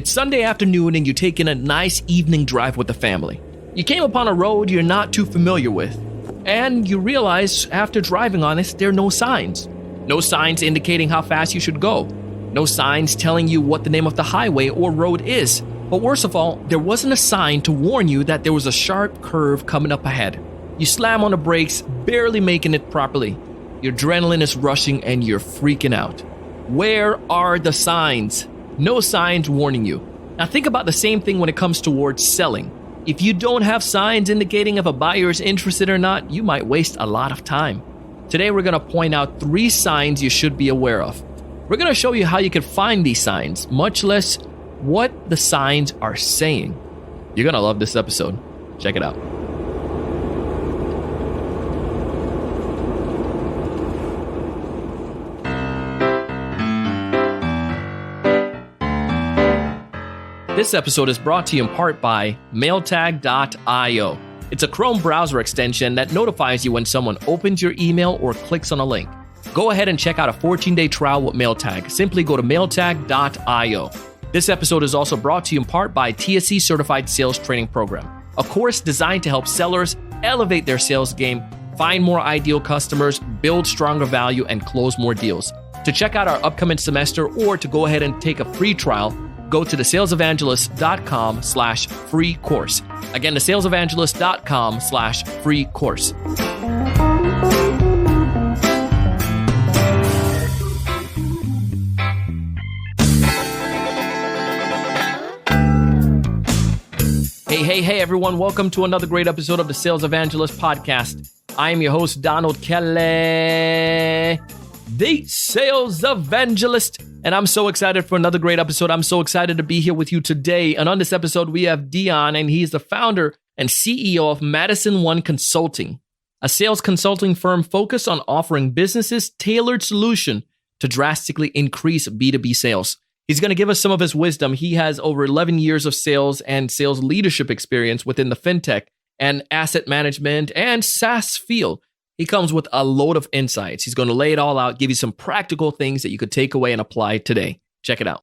It's Sunday afternoon and you take in a nice evening drive with the family. You came upon a road you're not too familiar with, and you realize after driving on it, there are no signs. No signs indicating how fast you should go. No signs telling you what the name of the highway or road is. But worst of all, there wasn't a sign to warn you that there was a sharp curve coming up ahead. You slam on the brakes, barely making it properly. Your adrenaline is rushing and you're freaking out. Where are the signs? No signs warning you. Now think about the same thing when it comes towards selling. If you don't have signs indicating if a buyer is interested or not, you might waste a lot of time. Today we're going to point out 3 signs you should be aware of. We're going to show you how you can find these signs, much less what the signs are saying. You're going to love this episode. Check it out. This episode is brought to you in part by mailtag.io. It's a Chrome browser extension that notifies you when someone opens your email or clicks on a link. Go ahead and check out a 14-day trial with Mailtag. Simply go to mailtag.io. This episode is also brought to you in part by TSE Certified Sales Training Program, a course designed to help sellers elevate their sales game, find more ideal customers, build stronger value, and close more deals. To check out our upcoming semester or to go ahead and take a free trial, go to thesalesevangelist.com/free course. Again, thesalesevangelist.com/free course. Hey, everyone. Welcome to another great episode of the Sales Evangelist podcast. I am your host, Donald Kelly, the Sales Evangelist. And I'm so excited for another great episode. I'm so excited to be here with you today. And on this episode, we have Dion, and he's the founder and CEO of Madison One Consulting, a sales consulting firm focused on offering businesses tailored solution to drastically increase B2B sales. He's going to give us some of his wisdom. He has over 11 years of sales and sales leadership experience within the fintech and asset management and SaaS field. He comes with a load of insights. He's going to lay it all out, give you some practical things that you could take away and apply today. Check it out.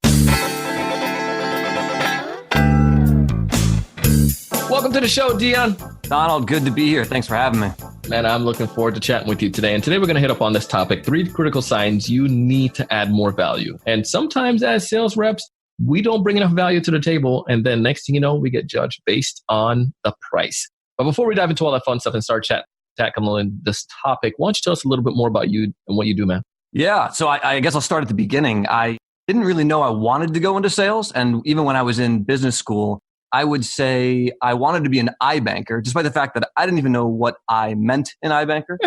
Welcome to the show, Dion. Donald, good to be here. Thanks for having me. Man, I'm looking forward to chatting with you today. And today we're going to hit up on this topic, 3 critical signs you need to add more value. And sometimes as sales reps, we don't bring enough value to the table. And then next thing you know, we get judged based on the price. But before we dive into all that fun stuff and start tackling this topic, why don't you tell us a little bit more about you and what you do, man? Yeah, so I guess I'll start at the beginning. I didn't really know I wanted to go into sales. And even when I was in business school, I would say I wanted to be an iBanker, despite the fact that I didn't even know what I meant in iBanker.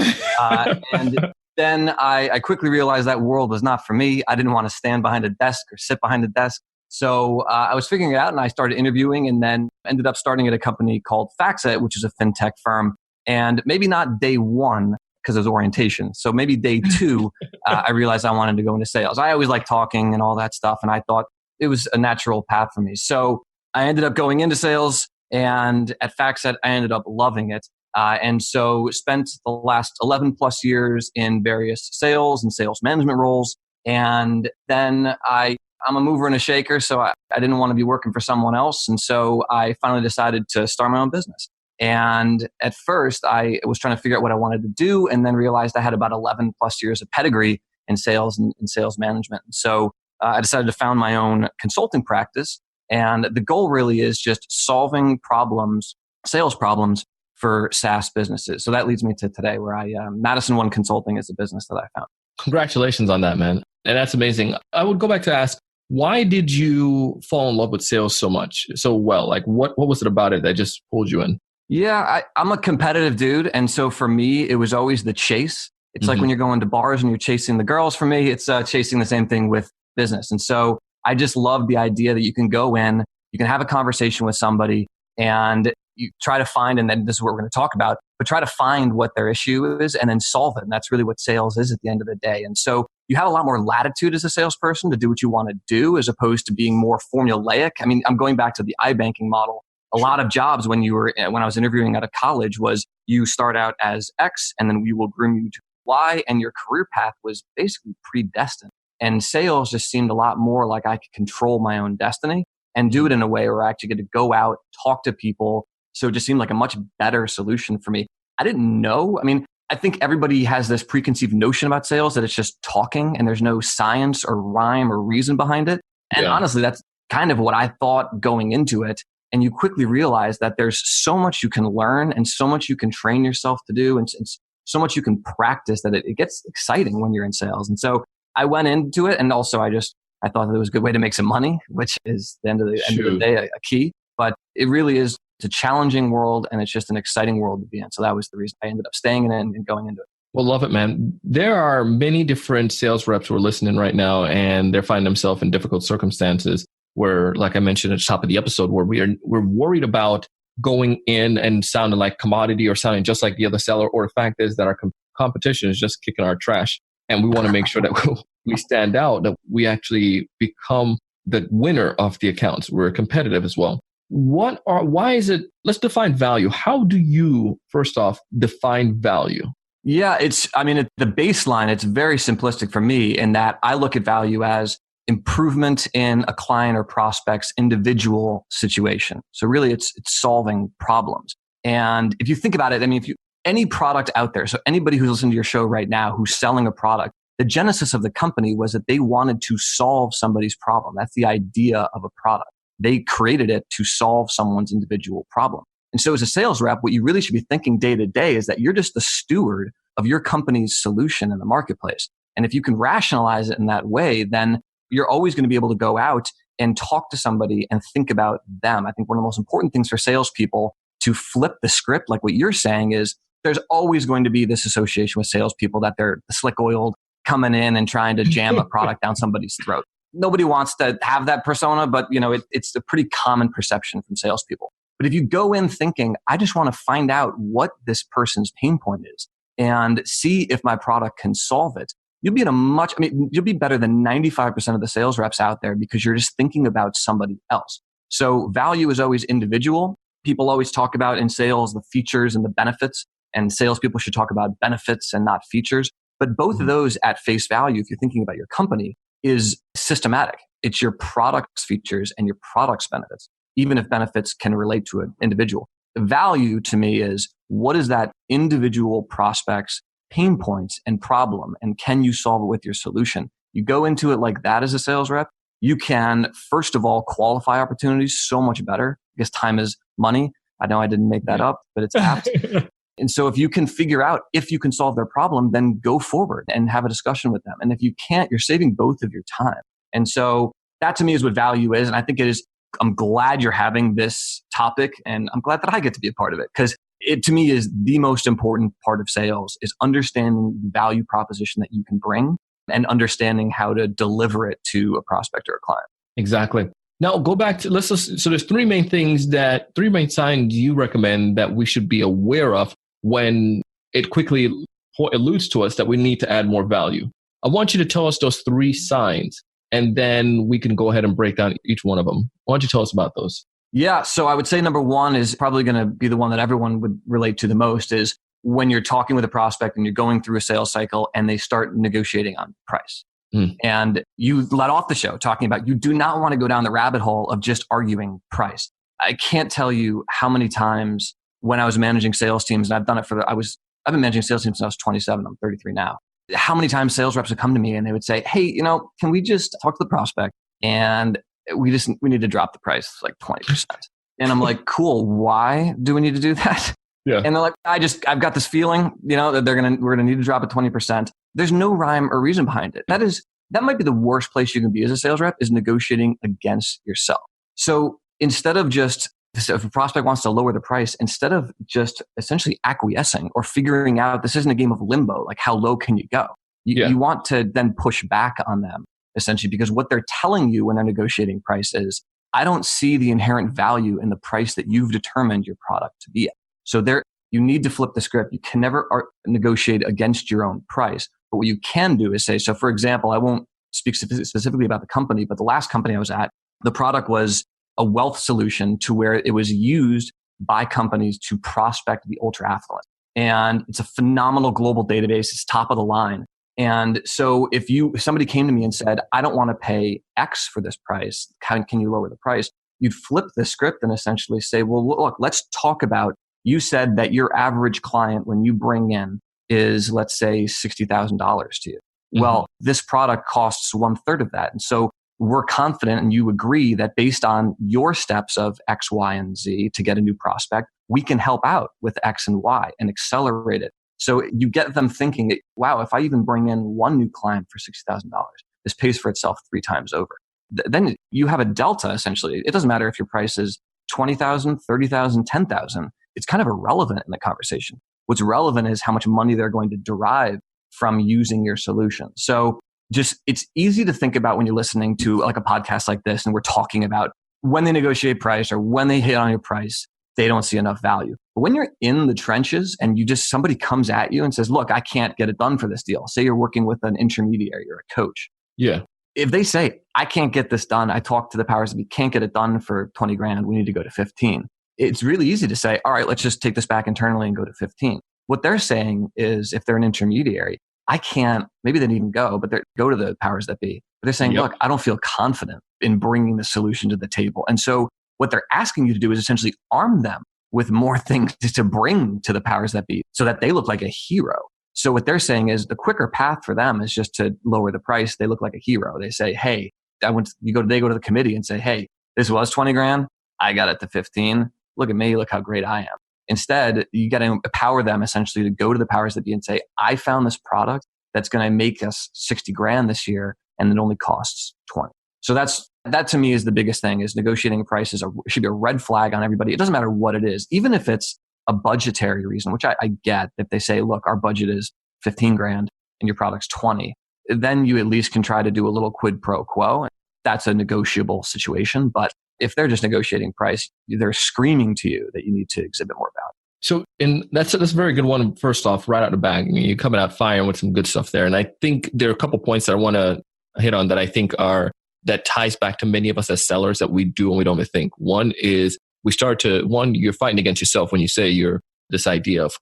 And then I quickly realized that world was not for me. I didn't want to stand behind a desk or sit behind a desk. So I was figuring it out and I started interviewing and then ended up starting at a company called FactSet, which is a fintech firm. And maybe not day 1 because it was orientation. So maybe day 2, I realized I wanted to go into sales. I always liked talking and all that stuff. And I thought it was a natural path for me. So I ended up going into sales, and at FactSet, I ended up loving it. And so spent the last 11 plus years in various sales and sales management roles. And then I'm a mover and a shaker, so I didn't want to be working for someone else. And so I finally decided to start my own business. And at first, I was trying to figure out what I wanted to do, and then realized I had about 11 plus years of pedigree in sales and in sales management. And so I decided to found my own consulting practice. And the goal really is just solving problems, sales problems for SaaS businesses. So that leads me to today, where Madison One Consulting is a business that I found. Congratulations on that, man. And that's amazing. I would go back to ask, why did you fall in love with sales so much, so well? Like, what was it about it that just pulled you in? Yeah, I'm a competitive dude. And so for me, it was always the chase. It's like when you're going to bars and you're chasing the girls. For me, it's chasing the same thing with business. And so I just love the idea that you can go in, you can have a conversation with somebody, and you try to find, and then this is what we're going to talk about, but try to find what their issue is and then solve it. And that's really what sales is at the end of the day. And so you have a lot more latitude as a salesperson to do what you want to do, as opposed to being more formulaic. I mean, I'm going back to the iBanking model. A lot of jobs when I was interviewing out of college was you start out as X and then we will groom you to Y, and your career path was basically predestined. And sales just seemed a lot more like I could control my own destiny. and do it in a way where I actually get to go out, talk to people. So it just seemed like a much better solution for me. I didn't know. I mean, I think everybody has this preconceived notion about sales that it's just talking and there's no science or rhyme or reason behind it. And honestly, that's kind of what I thought going into it. And you quickly realize that there's so much you can learn and so much you can train yourself to do and so much you can practice that it gets exciting when you're in sales. And so I went into it. And also I thought that it was a good way to make some money, which is the end of the day, a key. But it really is, it's a challenging world and it's just an exciting world to be in. So that was the reason I ended up staying in it and going into it. Well, love it, man. There are many different sales reps who are listening right now and they're finding themselves in difficult circumstances where, like I mentioned at the top of the episode, where we're worried about going in and sounding like commodity or sounding just like the other seller, or the fact is that our competition is just kicking our trash. And we want to make sure that we stand out, that we actually become the winner of the accounts. We're competitive as well. Why is it, let's define value. How do you, first off, define value? Yeah, the baseline, it's very simplistic for me in that I look at value as improvement in a client or prospect's individual situation. So really it's solving problems. And if you think about it, I mean, any product out there, so anybody who's listening to your show right now who's selling a product, the genesis of the company was that they wanted to solve somebody's problem. That's the idea of a product. They created it to solve someone's individual problem. And so as a sales rep, what you really should be thinking day to day is that you're just the steward of your company's solution in the marketplace. And if you can rationalize it in that way, then you're always going to be able to go out and talk to somebody and think about them. I think one of the most important things for salespeople to flip the script, like what you're saying, is there's always going to be this association with salespeople that they're slick oiled coming in and trying to jam a product down somebody's throat. Nobody wants to have that persona, but it's a pretty common perception from salespeople. But if you go in thinking, I just want to find out what this person's pain point is and see if my product can solve it, you'll be you'll be better than 95% of the sales reps out there because you're just thinking about somebody else. So value is always individual. People always talk about in sales the features and the benefits, and salespeople should talk about benefits and not features. But both of those at face value, if you're thinking about your company, is systematic. It's your product's features and your product's benefits, even if benefits can relate to an individual. The value to me is, what is that individual prospect's pain points and problem, and can you solve it with your solution? You go into it like that as a sales rep, you can, first of all, qualify opportunities so much better because time is money. I know I didn't make that up, but it's apt. And so if you can figure out if you can solve their problem, then go forward and have a discussion with them. And if you can't, you're saving both of your time. And so that to me is what value is. And I think it is, I'm glad you're having this topic and I'm glad that I get to be a part of it, because it to me is the most important part of sales, is understanding the value proposition that you can bring and understanding how to deliver it to a prospect or a client. Exactly. Now go back to, so there's three main signs you recommend that we should be aware of when it quickly alludes to us that we need to add more value. I want you to tell us those three signs, and then we can go ahead and break down each one of them. Why don't you tell us about those? Yeah. So I would say number one is probably going to be the one that everyone would relate to the most, is when you're talking with a prospect and you're going through a sales cycle and they start negotiating on price. And you let off the show talking about, you do not want to go down the rabbit hole of just arguing price. I can't tell you how many times when I was managing sales teams, and I've done it I've been managing sales teams since I was 27. I'm 33 now. How many times sales reps would come to me and they would say, hey, can we just talk to the prospect and we need to drop the price like 20%. And I'm like, cool. Why do we need to do that? Yeah. And they're like, I've got this feeling, that we're going to need to drop it 20%. There's no rhyme or reason behind it. That might be the worst place you can be as a sales rep, is negotiating against yourself. So instead of just, if a prospect wants to lower the price, instead of just essentially acquiescing or figuring out this isn't a game of limbo, like how low can you go? You want to then push back on them, essentially, because what they're telling you when they're negotiating price is, I don't see the inherent value in the price that you've determined your product to be at. So you need to flip the script. You can never negotiate against your own price. But what you can do is say, so for example, I won't speak specifically about the company, but the last company I was at, the product was a wealth solution to where it was used by companies to prospect the ultra affluent. And it's a phenomenal global database. It's top of the line. And so if somebody came to me and said, I don't want to pay X for this price, can you lower the price? you'd flip the script and essentially say, well, look, let's talk about, you said that your average client, when you bring in, is, let's say, $60,000 to you. Well, this product costs 1/3 of that. And so we're confident, and you agree that based on your steps of X, Y, and Z to get a new prospect, we can help out with X and Y and accelerate it. So you get them thinking that, wow, if I even bring in one new client for $60,000, this pays for itself 3 times over. Then you have a delta, essentially. It doesn't matter if your price is 20,000, 30,000, 10,000. It's kind of irrelevant in the conversation. What's relevant is how much money they're going to derive from using your solution. So it's easy to think about when you're listening to like a podcast like this, and we're talking about when they negotiate price or when they hit on your price, they don't see enough value. But when you're in the trenches and somebody comes at you and says, look, I can't get it done for this deal. Say you're working with an intermediary or a coach. Yeah. If they say, I can't get this done, I talked to the powers that be, can't get it done for 20 grand, we need to go to 15. It's really easy to say, all right, let's just take this back internally and go to 15. What they're saying is, if they're an intermediary, I can't, maybe they didn't even go, but they go to the powers that be. But they're saying, look, I don't feel confident in bringing the solution to the table. And so what they're asking you to do is essentially arm them with more things to bring to the powers that be so that they look like a hero. So what they're saying is the quicker path for them is just to lower the price. They look like a hero. They say, hey, they go to the committee and say, hey, this was 20 grand. I got it to 15. Look at me. Look how great I am. Instead, you got to empower them essentially to go to the powers that be and say, I found this product that's going to make us 60 grand this year, and it only costs 20. So that to me is the biggest thing, is negotiating prices should be a red flag on everybody. It doesn't matter what it is, even if it's a budgetary reason, which I get. If they say, look, our budget is 15 grand and your product's 20, then you at least can try to do a little quid pro quo. That's a negotiable situation. But if they're just negotiating price, they're screaming to you that you need to exhibit more value. So, and that's a very good one. First off, right out the bag, you're coming out firing with some good stuff there. And I think there are a couple points that I want to hit on that I think that ties back to many of us as sellers that we do and we don't even think. One is you're fighting against yourself when you say this idea of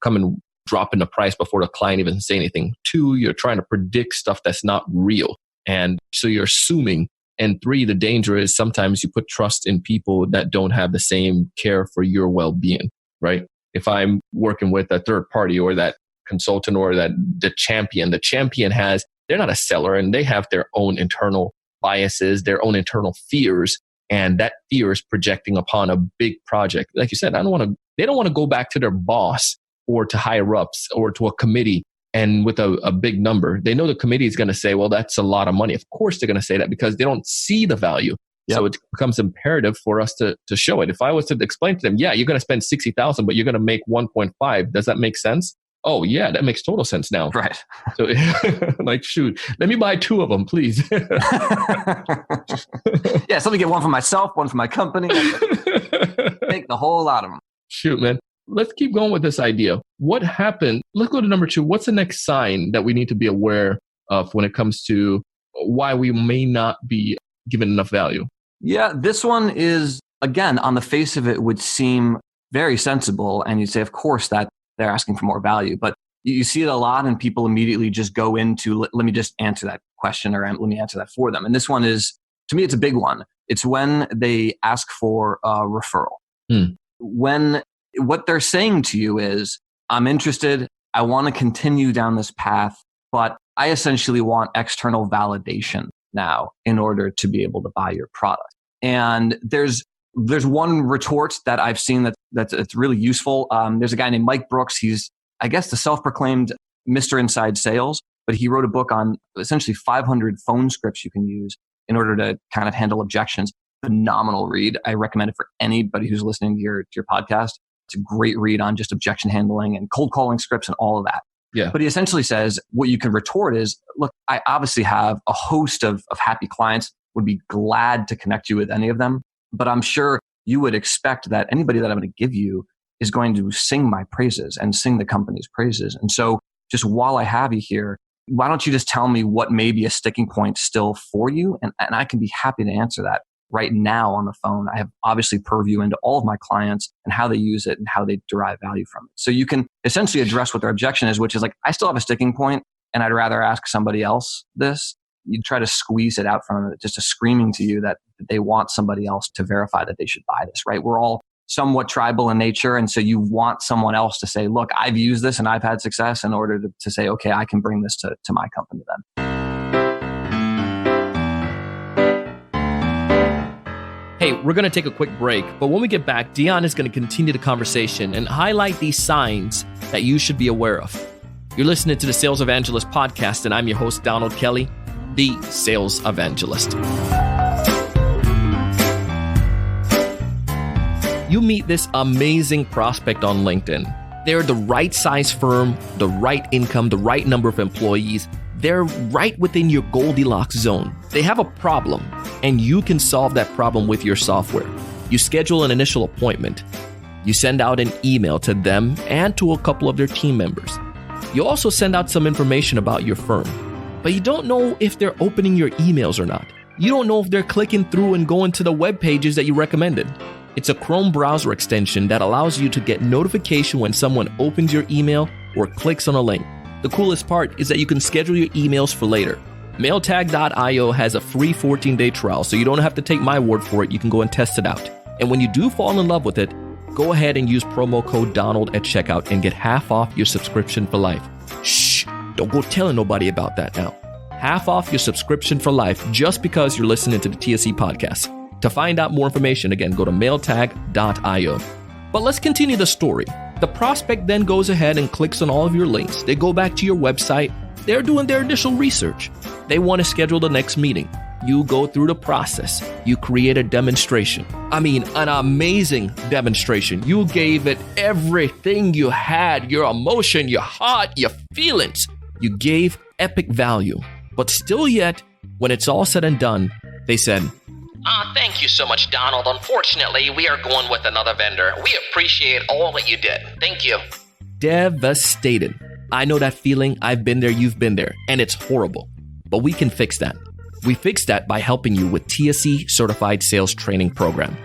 dropping the price before the client even say anything. 2, you're trying to predict stuff that's not real. And so you're assuming. And 3, the danger is sometimes you put trust in people that don't have the same care for your well-being, right? If I'm working with a third party or that consultant or the champion they're not a seller, and they have their own internal biases, their own internal fears. And that fear is projecting upon a big project. Like you said, they don't want to go back to their boss or to higher ups or to a committee and with a big number. They know the committee is going to say, well, that's a lot of money. Of course, they're going to say that because they don't see the value. Yep. So it becomes imperative for us to show it. If I was to explain to them, yeah, you're going to spend 60,000, but you're going to make 1.5. Does that make sense? Oh yeah, that makes total sense now. Right. So like, shoot, let me buy 2 of them, please. Yeah, so let me get one for myself, one for my company. Take the whole lot of them. Shoot, man. Let's keep going with this idea. What happened? Let's go to number 2. What's the next sign that we need to be aware of when it comes to why we may not be given enough value? Yeah, this one is, again, on the face of it, would seem very sensible. And you'd say, of course, that they're asking for more value. But you see it a lot, and people immediately just go into, let me just answer that question, or let me answer that for them. And this one is, to me, it's a big one. It's when they ask for a referral. When what they're saying to you is, I'm interested, I want to continue down this path, but I essentially want external validation now in order to be able to buy your product. And there's one retort that I've seen that's really useful. There's a guy named Mike Brooks. He's, I guess, the self-proclaimed Mr. Inside Sales, but he wrote a book on essentially 500 phone scripts you can use in order to kind of handle objections. Phenomenal read. I recommend it for anybody who's listening to your podcast. It's a great read on just objection handling and cold calling scripts and all of that. Yeah. But he essentially says, what you can retort is, look, I obviously have a host of happy clients, would be glad to connect you with any of them. But I'm sure you would expect that anybody that I'm going to give you is going to sing my praises and sing the company's praises. And so just while I have you here, why don't you just tell me what may be a sticking point still for you? And I can be happy to answer that right now on the phone. I have obviously purview into all of my clients and how they use it and how they derive value from it. So you can essentially address what their objection is, which is like, I still have a sticking point and I'd rather ask somebody else this. you try to squeeze it out from it, just screaming to you that they want somebody else to verify that they should buy this, right? We're all somewhat tribal in nature. And so you want someone else to say, look, I've used this and I've had success in order to say, okay, I can bring this to my company then. Hey, we're going to take a quick break, but when we get back, Dion is going to continue the conversation and highlight these signs that you should be aware of. You're listening to the Sales Evangelist podcast, and I'm your host, Donald Kelly, the Sales Evangelist. You meet this amazing prospect on LinkedIn. They're the right size firm, the right income, the right number of employees. They're right within your Goldilocks zone. They have a problem, and you can solve that problem with your software. You schedule an initial appointment. You send out an email to them and to a couple of their team members. You also send out some information about your firm, but you don't know if they're opening your emails or not. You don't know if they're clicking through and going to the web pages that you recommended. It's a Chrome browser extension that allows you to get notification when someone opens your email or clicks on a link. The coolest part is that you can schedule your emails for later. Mailtag.io has a free 14-day trial, so you don't have to take my word for it. You can go and test it out. And when you do fall in love with it, go ahead and use promo code Donald at checkout and get half off your subscription for life. Shh, don't go telling nobody about that now. Half off your subscription for life just because you're listening to the TSE podcast. To find out more information, again, go to mailtag.io. But let's continue the story. The prospect then goes ahead and clicks on all of your links. They go back to your website. They're doing their initial research. They want to schedule the next meeting. You go through the process. You create a demonstration. I mean, an amazing demonstration. You gave it everything you had, your emotion, your heart, your feelings. You gave epic value. But still yet, when it's all said and done, they said, Thank you so much, Donald. Unfortunately, we are going with another vendor. We appreciate all that you did. Thank you. Devastated. I know that feeling. I've been there. You've been there. And it's horrible. But we can fix that. We fix that by helping you with TSE Certified Sales Training Program.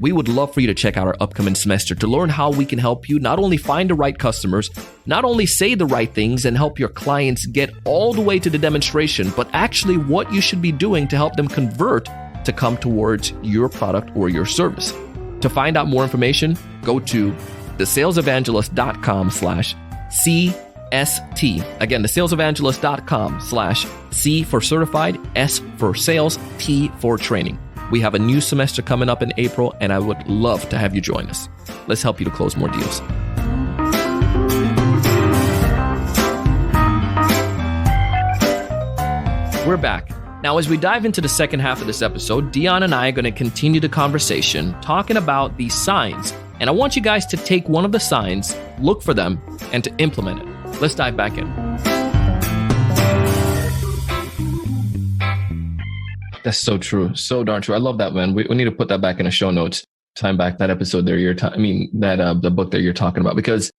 We would love for you to check out our upcoming semester to learn how we can help you not only find the right customers, not only say the right things and help your clients get all the way to the demonstration, but actually what you should be doing to help them convert to come towards your product or your service. To find out more information, go to thesalesevangelist.com/CST. Again, thesalesevangelist.com/C for certified, S for sales, T for training. We have a new semester coming up in April, and I would love to have you join us. Let's help you to close more deals. We're back. Now, as we dive into the second half of this episode, Dion and I are going to continue the conversation talking about these signs. And I want you guys to take one of the signs, look for them, and to implement it. Let's dive back in. That's so true. So darn true. I love that, man. We need to put that back in the show notes. Time back that episode there. The book that you're talking about, because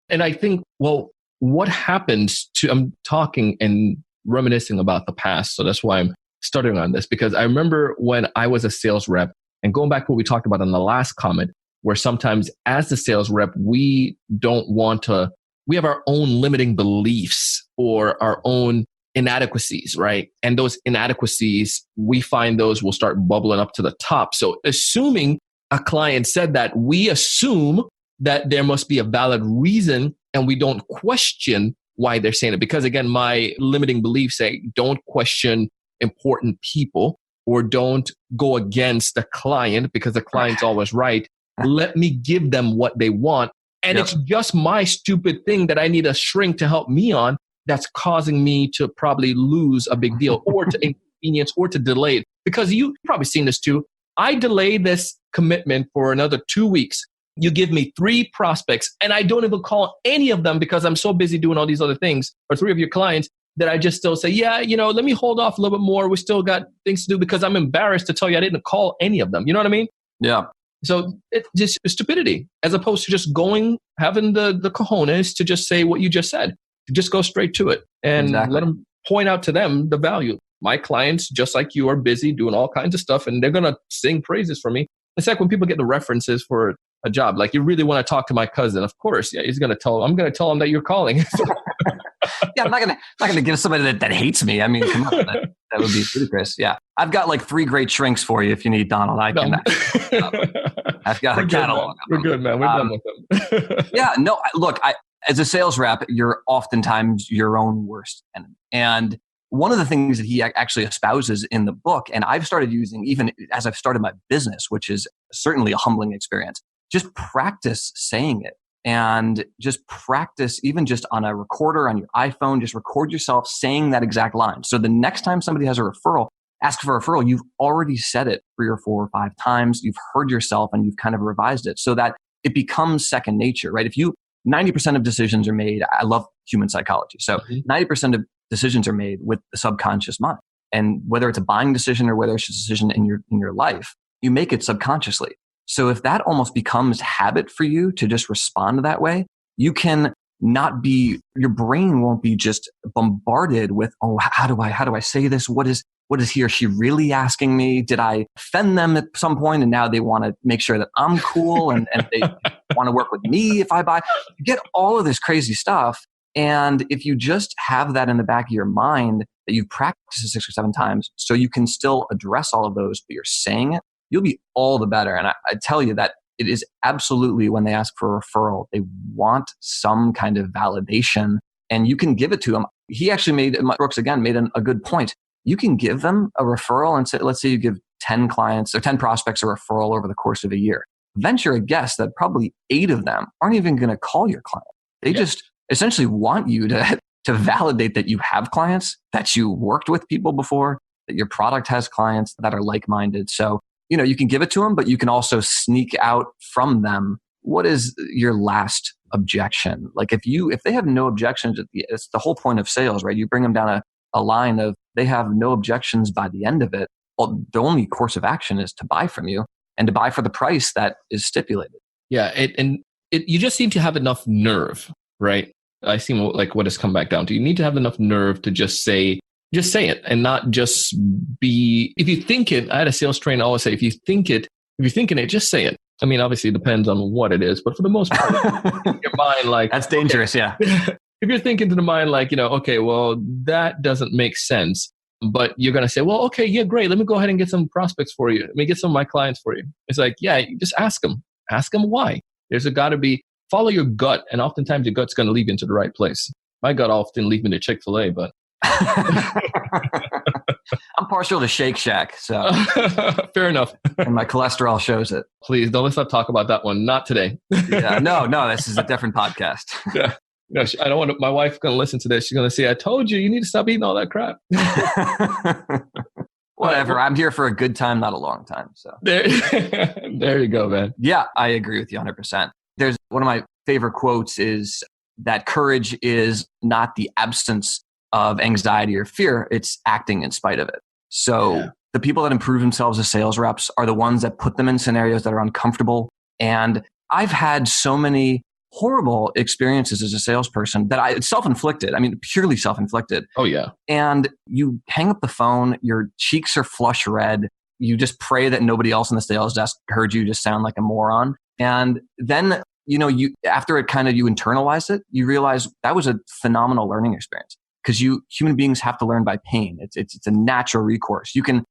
and I think, well, what happens to, I'm talking and reminiscing about the past. So that's why I'm starting on this, because I remember when I was a sales rep, and going back to what we talked about in the last comment, where sometimes as the sales rep, we have our own limiting beliefs or our own inadequacies, right? And those inadequacies, we find those will start bubbling up to the top. So assuming a client said that, we assume that there must be a valid reason, and we don't question why they're saying it. Because again, my limiting beliefs say, don't question important people, or don't go against the client because the client's always right. Let me give them what they want. And It's just my stupid thing that I need a shrink to help me on that's causing me to probably lose a big deal, or to inconvenience, or to delay it. Because you've probably seen this too. I delay this commitment for another 2 weeks. You give me 3 prospects and I don't even call any of them because I'm so busy doing all these other things, or 3 of your clients, that I just still say, let me hold off a little bit more. We still got things to do, because I'm embarrassed to tell you I didn't call any of them. You know what I mean? Yeah. So it's just stupidity, as opposed to just having the cojones to just say what you just said, to just go straight to it and let them point out to them the value. My clients, just like you, are busy doing all kinds of stuff, and they're going to sing praises for me. It's like when people get the references for a job, like, you really want to talk to my cousin. Of course, I'm going to tell him that you're calling. Yeah, I'm not gonna give somebody that hates me. I mean, come on, that would be ludicrous. Yeah, I've got like 3 great shrinks for you if you need, Donald. I've got a catalog. We're good, man. We're done with them. Yeah, no, look, as a sales rep, you're oftentimes your own worst enemy. And one of the things that he actually espouses in the book, and I've started using even as I've started my business, which is certainly a humbling experience, just practice saying it. And just practice, even just on a recorder on your iPhone, just record yourself saying that exact line. So the next time somebody has a referral, ask for a referral, you've already said it 3 or 4 or 5 times. You've heard yourself and you've kind of revised it so that it becomes second nature, right? 90% of decisions are made. I love human psychology. So 90% of decisions are made with the subconscious mind. And whether it's a buying decision or whether it's a decision in your life, you make it subconsciously. So if that almost becomes habit for you to just respond that way, you can not be, your brain won't be just bombarded with, oh, how do I say this? What is he or she really asking me? Did I offend them at some point? And now they want to make sure that I'm cool and they want to work with me if I buy. You get all of this crazy stuff. And if you just have that in the back of your mind that you've practiced it 6 or 7 times, so you can still address all of those, but you're saying it, you'll be all the better. And I tell you that it is absolutely, when they ask for a referral, they want some kind of validation and you can give it to them. He actually Brooks again made a good point. You can give them a referral and say, let's say you give 10 clients or 10 prospects a referral over the course of a year. Venture a guess that probably 8 of them aren't even going to call your client. They just essentially want you to validate that you have clients, that you worked with people before, that your product has clients that are like-minded. So, you can give it to them, but you can also sneak out from them. What is your last objection? Like if they have no objections, it's the whole point of sales, right? You bring them down a line of they have no objections by the end of it. Well, the only course of action is to buy from you and to buy for the price that is stipulated. Yeah. You just need to have enough nerve, right? I see like what it's come back down to. You need to have enough nerve to just say it and not just be, if you think it, I had a sales trainer always say, if you're thinking it, just say it. I mean, obviously it depends on what it is, but for the most part, your mind like, that's dangerous. Okay. Yeah. If you're thinking to the mind like, okay, well, that doesn't make sense, but you're going to say, well, okay, yeah, great. Let me go ahead and get some prospects for you. Let me get some of my clients for you. It's like, yeah, you just ask them why. There's got to be, follow your gut. And oftentimes your gut's going to lead you into the right place. My gut often leads me to Chick-fil-A, but I'm partial to Shake Shack, so fair enough. And my cholesterol shows it. Please let's not talk about that one. Not today. Yeah, no, this is a different podcast. Yeah, no, I don't want to, my wife's going to listen to this. She's going to say, "I told you need to stop eating all that crap." Whatever. I'm here for a good time, not a long time. So there you go, man. Yeah, I agree with you 100%. There's one of my favorite quotes is that courage is not the absence of anxiety or fear, it's acting in spite of it. So the people that improve themselves as sales reps are the ones that put them in scenarios that are uncomfortable. And I've had so many horrible experiences as a salesperson that it's self-inflicted. I mean, purely self-inflicted. Oh, yeah. And you hang up the phone, your cheeks are flush red. You just pray that nobody else in the sales desk heard you just sound like a moron. And then, after it kind of, you internalize it, you realize that was a phenomenal learning experience. Because human beings have to learn by pain. It's a natural recourse. You can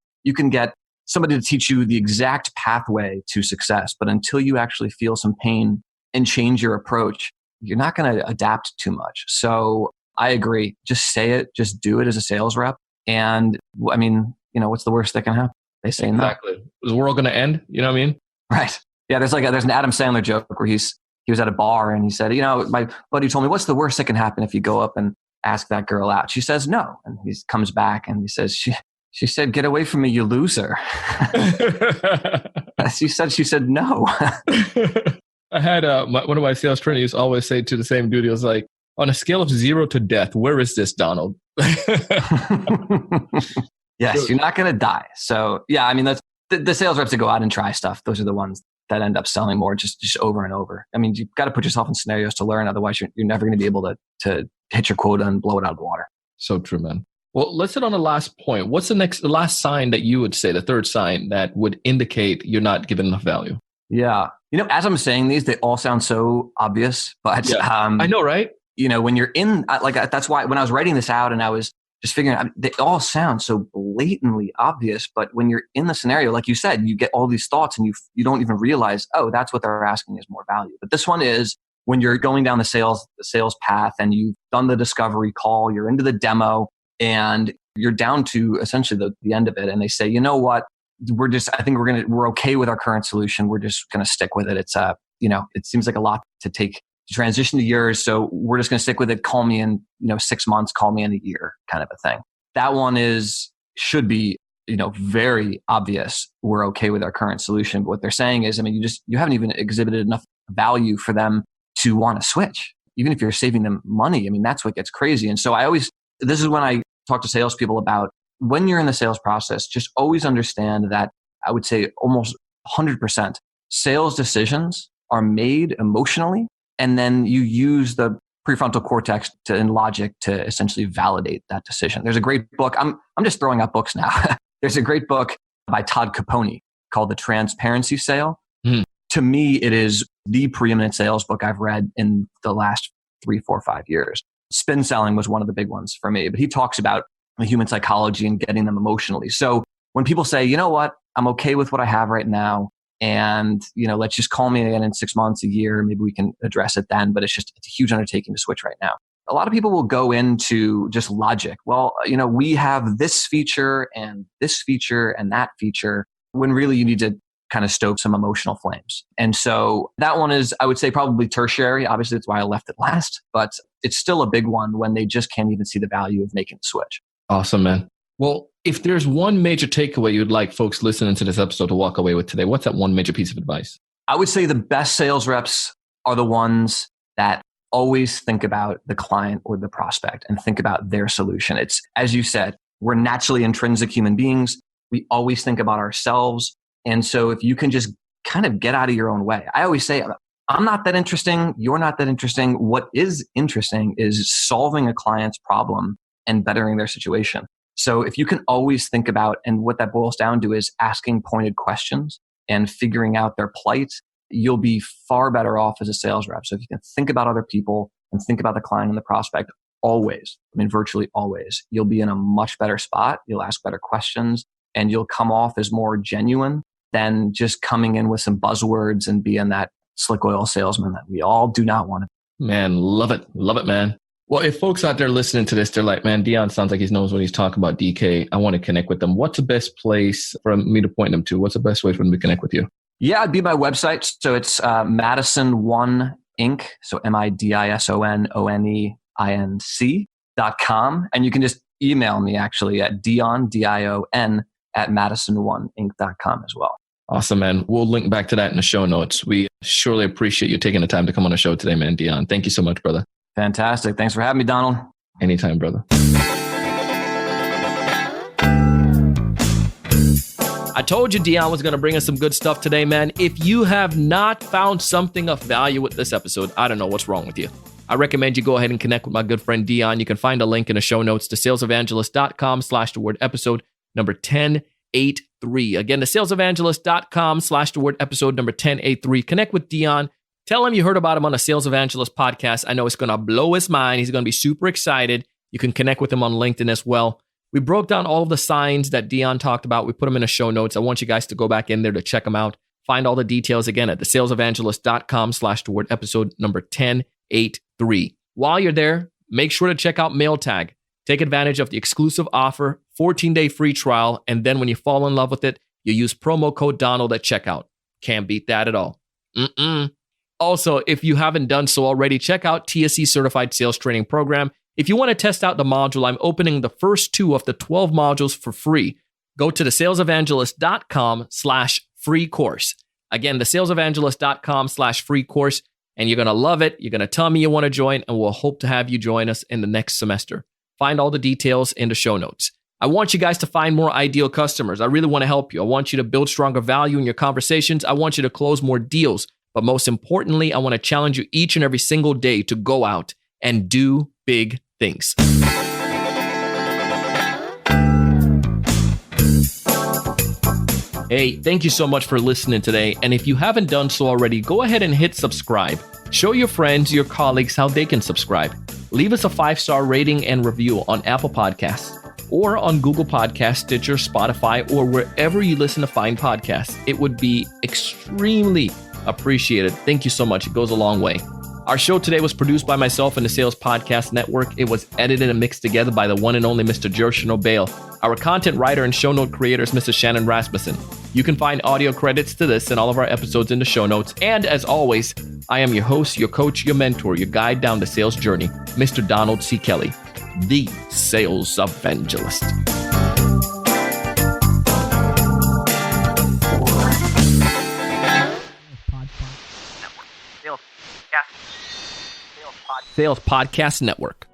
get somebody to teach you the exact pathway to success, but until you actually feel some pain and change your approach, you're not going to adapt too much. So I agree. Just say it. Just do it as a sales rep. And I mean, what's the worst that can happen? They say exactly. No. Is the world going to end? You know what I mean? Right. Yeah. There's an Adam Sandler joke where he was at a bar and he said, my buddy told me, what's the worst that can happen if you go up and ask that girl out? She says no. And he comes back and he says, she said, get away from me, you loser. She said no. I had one of my sales trainers always say to the same dude, he was like, on a scale of 0 to death, where is this, Donald? Yes, you're not going to die. So yeah, I mean, that's the sales reps that go out and try stuff. Those are the ones that end up selling more just over and over. I mean, you've got to put yourself in scenarios to learn. Otherwise, you're never going to be able to hit your quota and blow it out of the water. So true, man. Well, let's hit on the last point. What's the last sign that you would say, the third sign that would indicate you're not giving enough value? Yeah. As I'm saying these, they all sound so obvious, but I know, right? when you're in, that's why when I was writing this out and I was just figuring out, they all sound so blatantly obvious, but when you're in the scenario, like you said, you get all these thoughts and you don't even realize, oh, that's what they're asking is more value. But this one is when you're going down the sales path and you've done the discovery call, you're into the demo and you're down to essentially the end of it. And they say, you know what, we're okay with our current solution. We're just going to stick with it. It's it seems like a lot to take to transition to yours. So we're just going to stick with it. Call me in, 6 months, call me in a year kind of a thing. That one should be, very obvious. We're okay with our current solution. But what they're saying is, you haven't even exhibited enough value for them to want to switch. Even if you're saving them money, that's what gets crazy. And so this is when I talk to salespeople about when you're in the sales process, just always understand that I would say almost 100% sales decisions are made emotionally. And then you use the prefrontal cortex and logic to essentially validate that decision. There's a great book. I'm just throwing out books now. There's a great book by Todd Caponi called The Transparency Sale. To me, it is the preeminent sales book I've read in the last 3, 4, 5 years. Spin selling was one of the big ones for me, but he talks about the human psychology and getting them emotionally. So when people say, you know what, I'm okay with what I have right now, and let's just call me again in 6 months, a year, maybe we can address it then, but it's a huge undertaking to switch right now. A lot of people will go into just logic. Well, we have this feature and that feature, when really you need to kind of stoke some emotional flames. And so that one is, I would say, probably tertiary. Obviously, that's why I left it last, but it's still a big one when they just can't even see the value of making the switch. Awesome, man. Well, if there's one major takeaway you'd like folks listening to this episode to walk away with today, what's that one major piece of advice? I would say the best sales reps are the ones that always think about the client or the prospect and think about their solution. It's, as you said, we're naturally intrinsic human beings. We always think about ourselves. And so if you can just kind of get out of your own way, I always say, I'm not that interesting. You're not that interesting. What is interesting is solving a client's problem and bettering their situation. So if you can always think about, and what that boils down to is asking pointed questions and figuring out their plight, you'll be far better off as a sales rep. So if you can think about other people and think about the client and the prospect always, virtually always, you'll be in a much better spot. You'll ask better questions and you'll come off as more genuine than just coming in with some buzzwords and being that slick oil salesman that we all do not want to be. Man, love it. Love it, man. Well, if folks out there listening to this, they're like, man, Dion sounds like he knows what he's talking about, DK. I want to connect with them. What's the best place for me to point them to? What's the best way for them to connect with you? Yeah, it'd be my website. So it's Madison One Inc. So MidisonOneinc.com. And you can just email me actually at Dion, DION, at MadisonOneInc.com as well. Awesome, man. We'll link back to that in the show notes. We surely appreciate you taking the time to come on the show today, man. Dion, thank you so much, brother. Fantastic. Thanks for having me, Donald. Anytime, brother. I told you Dion was going to bring us some good stuff today, man. If you have not found something of value with this episode, I don't know what's wrong with you. I recommend you go ahead and connect with my good friend Dion. You can find a link in the show notes to salesevangelist.com/the-word episode number 1083. Again, to salesevangelist.com/the-word episode number 1083. Connect with Dion. Tell him you heard about him on the Sales Evangelist podcast. I know it's going to blow his mind. He's going to be super excited. You can connect with him on LinkedIn as well. We broke down all of the signs that Dion talked about. We put them in the show notes. I want you guys to go back in there to check them out. Find all the details again at thesalesevangelist.com/the-word episode number 1083. While you're there, make sure to check out MailTag. Take advantage of the exclusive offer, 14-day free trial, and then when you fall in love with it, you use promo code Donald at checkout. Can't beat that at all. Also, if you haven't done so already, check out TSE Certified Sales Training Program. If you want to test out the module, I'm opening the first 2 of the 12 modules for free. Go to thesalesevangelist.com/free course. Again, thesalesevangelist.com/free course, and you're going to love it. You're going to tell me you want to join, and we'll hope to have you join us in the next semester. Find all the details in the show notes. I want you guys to find more ideal customers. I really want to help you. I want you to build stronger value in your conversations. I want you to close more deals. But most importantly, I want to challenge you each and every single day to go out and do big things. Hey, thank you so much for listening today. And if you haven't done so already, go ahead and hit subscribe. Show your friends, your colleagues how they can subscribe. Leave us a 5-star rating and review on Apple Podcasts or on Google Podcasts, Stitcher, Spotify, or wherever you listen to fine podcasts. It would be extremely appreciated. Thank you so much. It goes a long way. Our show today was produced by myself and the Sales Podcast Network. It was edited and mixed together by the one and only Mr. Jershon O'Bale. Our content writer and show note creator is Mrs. Shannon Rasmussen. You can find audio credits to this and all of our episodes in the show notes. And as always, I am your host, your coach, your mentor, your guide down the sales journey, Mr. Donald C. Kelly, the Sales Evangelist. Sales Podcast Network.